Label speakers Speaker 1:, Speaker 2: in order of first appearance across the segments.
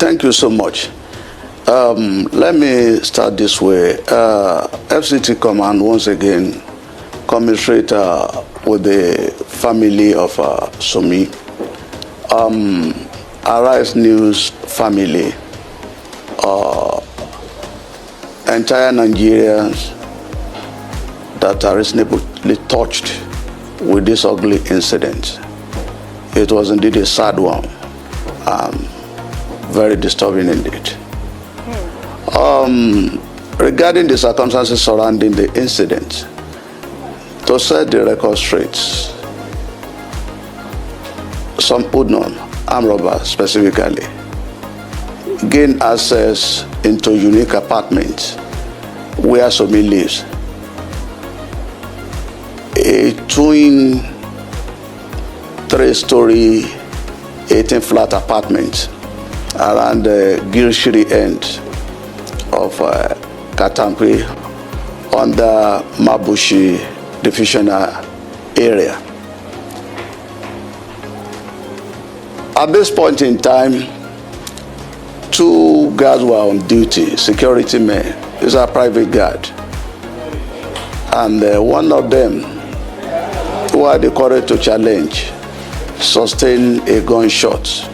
Speaker 1: Thank you so much. Let me start this way. FCT Command once again commiserate with the family of Sommie. Arise News family, entire Nigerians that are reasonably touched with this ugly incident. It was indeed a sad one, very disturbing indeed. Regarding the circumstances surrounding the incident, to set the record straight, some Udnon, armed robbers specifically, gained access into unique apartments where Sommie lives. A twin 3-story 18-flat apartment around the Girshiri end of Katampi under Mabushi divisional area. At this point in time, 2 guards were on duty, security men. These are private guard. And one of them, who had the courage to challenge, sustained a gunshot.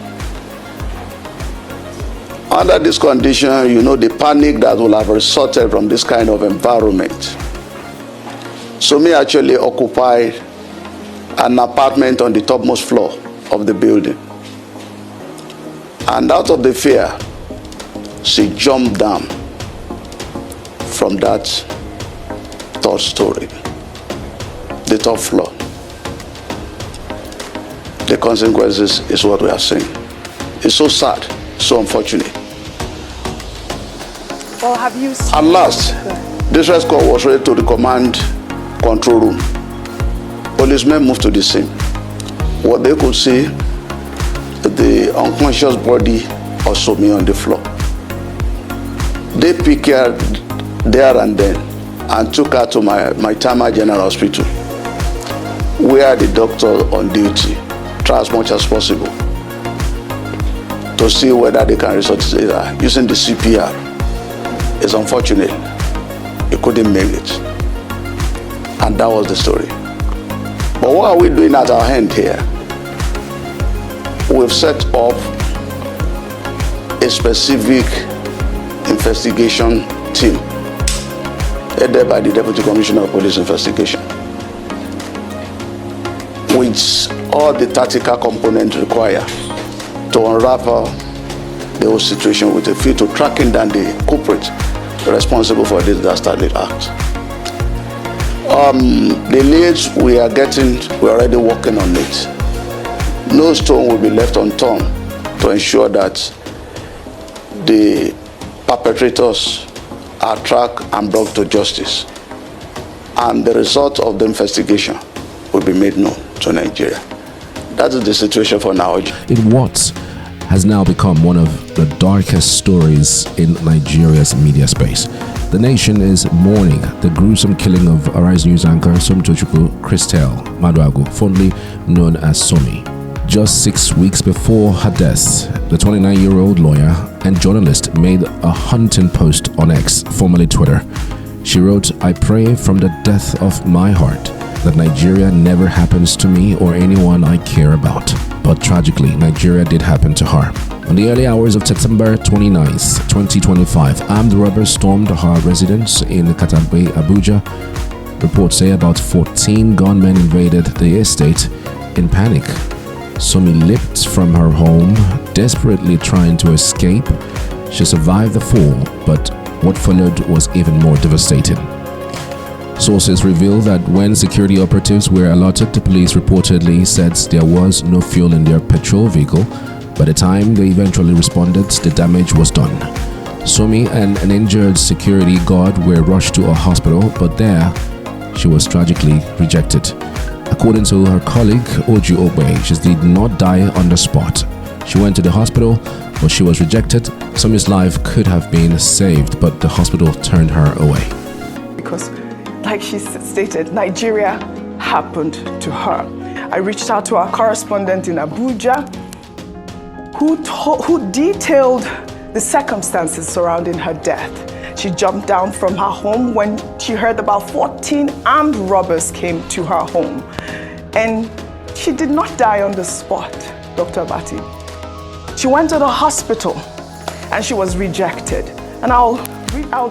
Speaker 1: Under this condition, you know the panic that will have resulted from this kind of environment. Sommie actually occupied an apartment on the topmost floor of the building. And out of the fear, she jumped down from that 3rd story, the top floor. The consequences is what we are seeing. It's so sad, so unfortunate.
Speaker 2: Well, have you seen...
Speaker 1: At last, distress call was ready to the command control room. Policemen moved to the scene. What they could see, the unconscious body of Sommie on the floor. They picked her there and then and took her to my Tama General Hospital, where the doctor on duty try as much as possible to see whether they can resuscitate her using the CPR. It's unfortunate. He couldn't make it. And that was the story. But what are we doing at our end here? We've set up a specific investigation team headed by the Deputy Commissioner of Police Investigation, with all the tactical components required to unravel the whole situation with a view to tracking down the culprit responsible for this dastardly act. The leads we are getting, we're already working on it. No stone will be left unturned to ensure that the perpetrators are tracked and brought to justice. And the result of the investigation will be made known to Nigeria. That is the situation for now.
Speaker 3: In what has now become one of the darkest stories in Nigeria's media space. The nation is mourning the gruesome killing of Arise News anchor Sommie Christelle Maduagu, fondly known as Sommie. Just 6 weeks before her death, the 29-year-old lawyer and journalist made a hunting post on X, formerly Twitter. She wrote, "I pray from the depth of my heart that Nigeria never happens to me or anyone I care about." But tragically, Nigeria did happen to her. On the early hours of September 29th, 2025, armed robbers stormed her residence in Katampe, Abuja. Reports say about 14 gunmen invaded the estate in panic. Sommie leapt from her home, desperately trying to escape. She survived the fall, but what followed was even more devastating. Sources reveal that when security operatives were alerted, the police reportedly said there was no fuel in their patrol vehicle. By the time they eventually responded, the damage was done. Sommie and an injured security guard were rushed to a hospital, but there she was tragically rejected. According to her colleague, Oji Obe, she did not die on the spot. She went to the hospital, but she was rejected. Sommie's life could have been saved, but the hospital turned her away.
Speaker 2: Because, like she stated, Nigeria happened to her. I reached out to our correspondent in Abuja, who detailed the circumstances surrounding her death. She jumped down from her home when she heard about 14 armed robbers came to her home. And she did not die on the spot, Dr. Abati. She went to the hospital and she was rejected. And I'll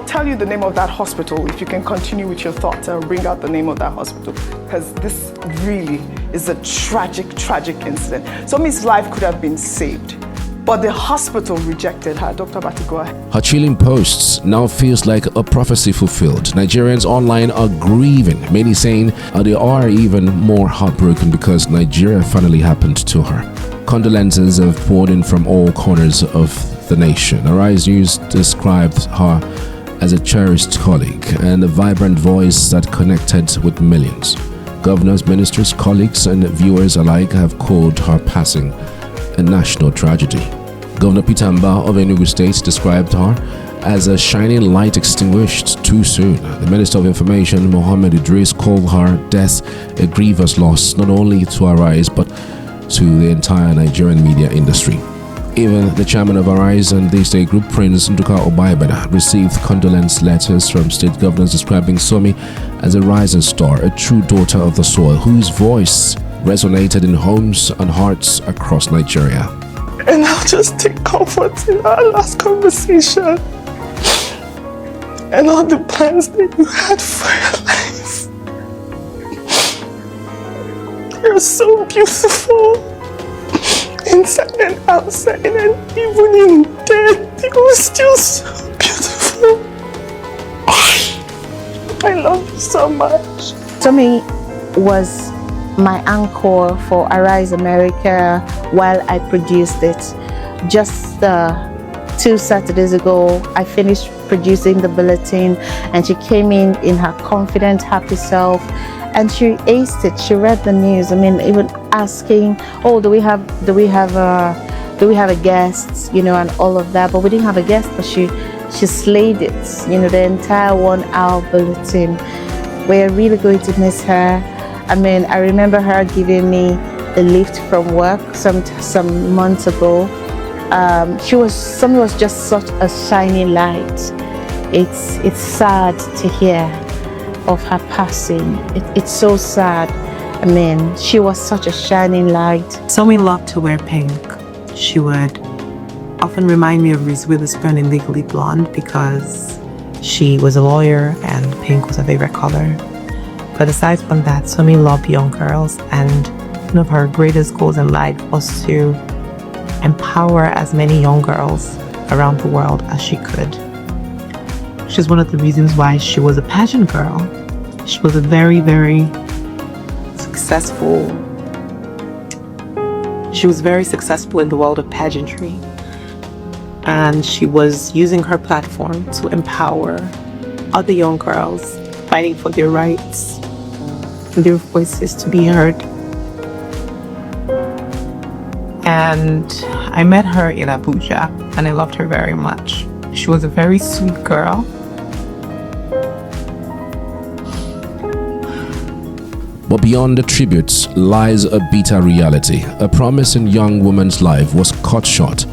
Speaker 2: tell you the name of that hospital. If you can continue with your thoughts, I'll bring out the name of that hospital, because this really is a tragic, tragic incident. Sommie's life could have been saved, but the hospital rejected her. Dr. Abati, go ahead.
Speaker 3: Her chilling posts now feels like a prophecy fulfilled. Nigerians online are grieving, many saying they are even more heartbroken because Nigeria finally happened to her. Condolences have poured in from all corners of the nation. Arise News described her as a cherished colleague and a vibrant voice that connected with millions. Governors, ministers, colleagues, and viewers alike have called her passing a national tragedy. Governor Peter Obi of Enugu State described her as a shining light extinguished too soon. The Minister of Information, Mohammed Idris, called her death a grievous loss not only to Arise but to the entire Nigerian media industry. Even the chairman of Arise and the state group, Prince Nduka Obaibada, received condolence letters from state governors describing Sommie as a rising star, a true daughter of the soil, whose voice resonated in homes and hearts across Nigeria.
Speaker 2: And I'll just take comfort in our last conversation and all the plans that you had for your life. You're so beautiful. Inside and outside, and even in death, you were still so beautiful. I love you so much.
Speaker 4: Sommie was my anchor for Arise America while I produced it. Just 2 Saturdays ago, I finished producing the bulletin, and she came in her confident, happy self. And she aced it. She read the news. I mean, even asking, "Oh, do we have a guest?" You know, and all of that. But we didn't have a guest. But she slayed it. You know, the entire 1-hour bulletin. We're really going to miss her. I mean, I remember her giving me a lift from work some months ago. Sommie was just such a shining light. It's sad to hear of her passing. It's so sad. I mean, she was such a shining light.
Speaker 5: Sommie loved to wear pink. She would often remind me of Reese Witherspoon in Legally Blonde because she was a lawyer and pink was her favorite color. But aside from that, Sommie loved young girls, and one of her greatest goals in life was to empower as many young girls around the world as she could. Which is one of the reasons why she was a pageant girl. She was a very, very successful. She was very successful in the world of pageantry. And she was using her platform to empower other young girls fighting for their rights, and their voices to be heard. And I met her in Abuja, and I loved her very much. She was a very sweet girl.
Speaker 3: But beyond the tributes lies a bitter reality. A promising young woman's life was cut short,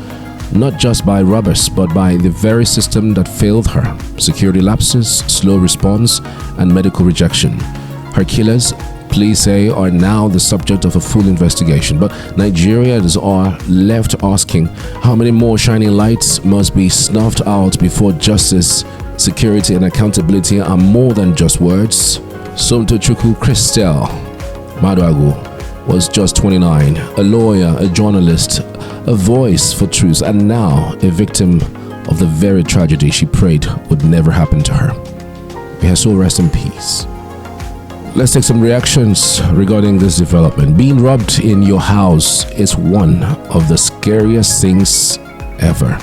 Speaker 3: not just by robbers, but by the very system that failed her. Security lapses, slow response, and medical rejection. Her killers, police say, are now the subject of a full investigation. But Nigerians are left asking how many more shining lights must be snuffed out before justice, security, and accountability are more than just words. Somtochukwu Christel Maduagu was just 29, a lawyer, a journalist, a voice for truth, and now a victim of the very tragedy she prayed would never happen to her. May her soul rest in peace. Let's take some reactions regarding this development. Being robbed in your house is one of the scariest things ever.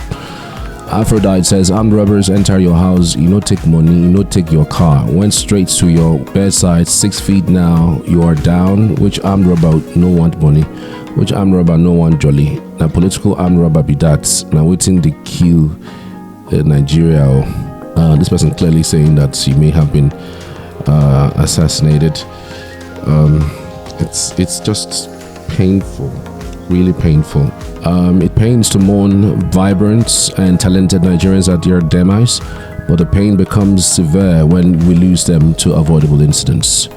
Speaker 3: Aphrodite says, armed robbers enter your house, you no take money, you no take your car, went straight to your bedside, 6 feet now, you are down. Which armed robber no want money? Which armed robber no want jolly? Now political armed robber be that. Now waiting the kill Nigeria. This person clearly saying that she may have been assassinated. It's just painful. really painful. It pains to mourn vibrant and talented Nigerians at their demise, but the pain becomes severe when we lose them to avoidable incidents.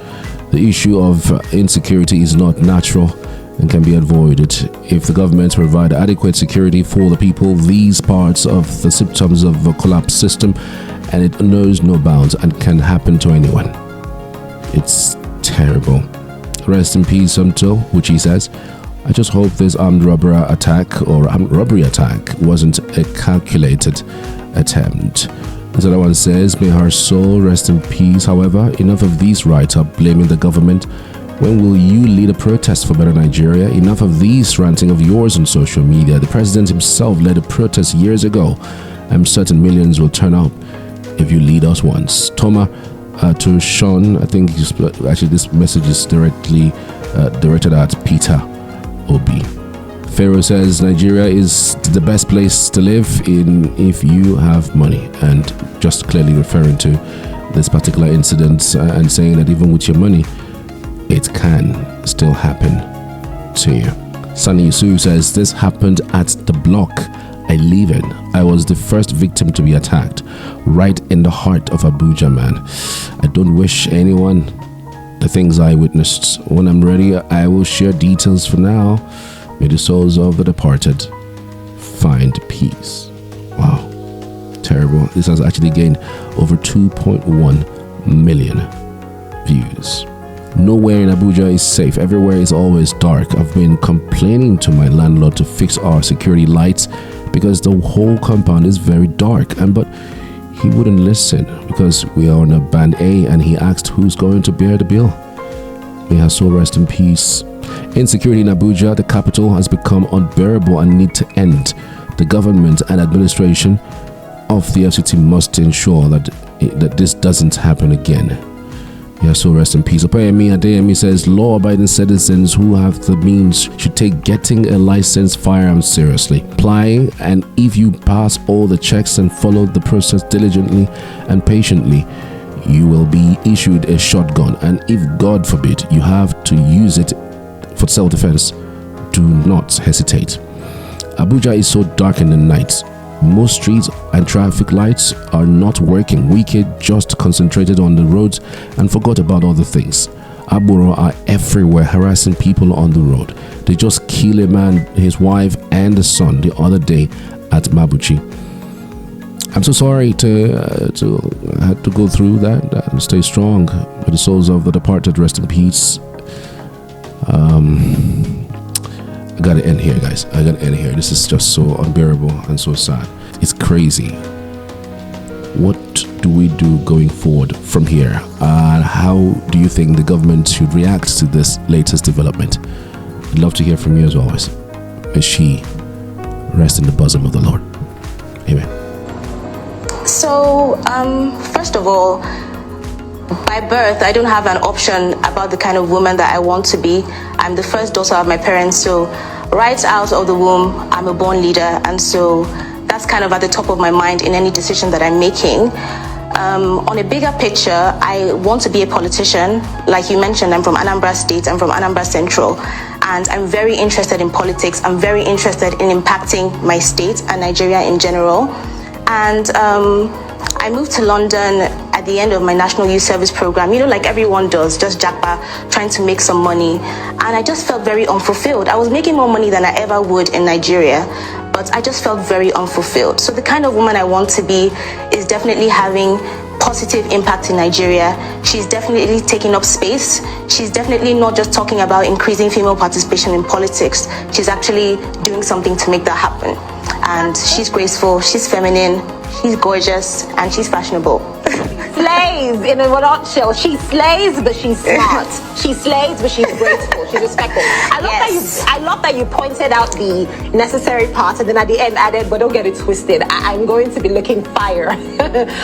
Speaker 3: The issue of insecurity is not natural and can be avoided if the government provide adequate security for the people. These parts of the symptoms of a collapsed system, and it knows no bounds and can happen to anyone. It's terrible. Rest in peace, Umto, which he says. I just hope this armed robbery attack wasn't a calculated attempt. This other one says, may her soul rest in peace. However, enough of these write-up blaming the government. When will you lead a protest for better Nigeria? Enough of these ranting of yours on social media. The president himself led a protest years ago. I'm certain millions will turn up if you lead us once. Toma, to Sean, I think actually this message is directly directed at Peter Obi. Pharaoh says Nigeria is the best place to live in if you have money, and just clearly referring to this particular incident and saying that even with your money, it can still happen to you. Sunny Yusuf says this happened at the block I live in. I was the first victim to be attacked, right in the heart of Abuja, man. I don't wish anyone the things I witnessed. When I'm ready, I will share details. For now, may the souls of the departed find peace. Wow, terrible. This has actually gained over 2.1 million views. Nowhere in Abuja is safe. Everywhere is always dark. I've been complaining to my landlord to fix our security lights because the whole compound is very dark, but he wouldn't listen because we are on a band A, and he asked who's going to bear the bill. May her soul rest in peace. Insecurity in Abuja, the capital, has become unbearable and need to end. The government and administration of the FCT must ensure that this doesn't happen again. Yeah, so rest in peace. Opeyemi Adeyemi says law-abiding citizens who have the means should take getting a licensed firearm seriously. Apply, and if you pass all the checks and follow the process diligently and patiently, you will be issued a shotgun. And if, God forbid, you have to use it for self-defense, do not hesitate. Abuja is so dark in the night. Most streets and traffic lights are not working. Wicked just concentrated on the roads and forgot about other things. Aburo are everywhere harassing people on the road. They just killed a man, his wife, and the son the other day at Mabuchi. I'm so sorry to have to go through that. Stay strong. May the souls of the departed rest in peace. I gotta end here, guys. I gotta end here. This is just so unbearable and so sad. It's crazy. What do we do going forward from here? How do you think the government should react to this latest development? I'd love to hear from you as always. May she rest in the bosom of the Lord. Amen.
Speaker 6: So, first of all, by birth, I don't have an option about the kind of woman that I want to be. I'm the first daughter of my parents, so right out of the womb, I'm a born leader, and so that's kind of at the top of my mind in any decision that I'm making. On a bigger picture, I want to be a politician. Like you mentioned, I'm from Anambra State, I'm from Anambra Central, and I'm very interested in politics. I'm very interested in impacting my state and Nigeria in general. And I moved to London at the end of my National Youth Service program, you know, like everyone does, just jackpot, trying to make some money. And I just felt very unfulfilled. I was making more money than I ever would in Nigeria, but I just felt very unfulfilled. So the kind of woman I want to be is definitely having positive impact in Nigeria. She's definitely taking up space. She's definitely not just talking about increasing female participation in politics. She's actually doing something to make that happen. And she's graceful, she's feminine, she's gorgeous, and she's fashionable.
Speaker 7: Slays in a nutshell. She slays, but she's smart. She slays, but she's graceful. She's respectful. I love that you pointed out the necessary parts, and then at the end added, but don't get it twisted. I'm going to be looking fire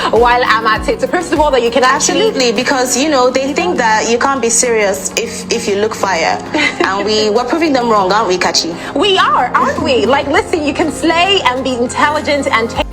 Speaker 7: while I'm at it. So first of all, that you can
Speaker 6: absolutely, because you know they think that you can't be serious if you look fire, and we're proving them wrong, aren't we, Kachi?
Speaker 7: We are, aren't we? Like, listen, you can slay and be intelligent and take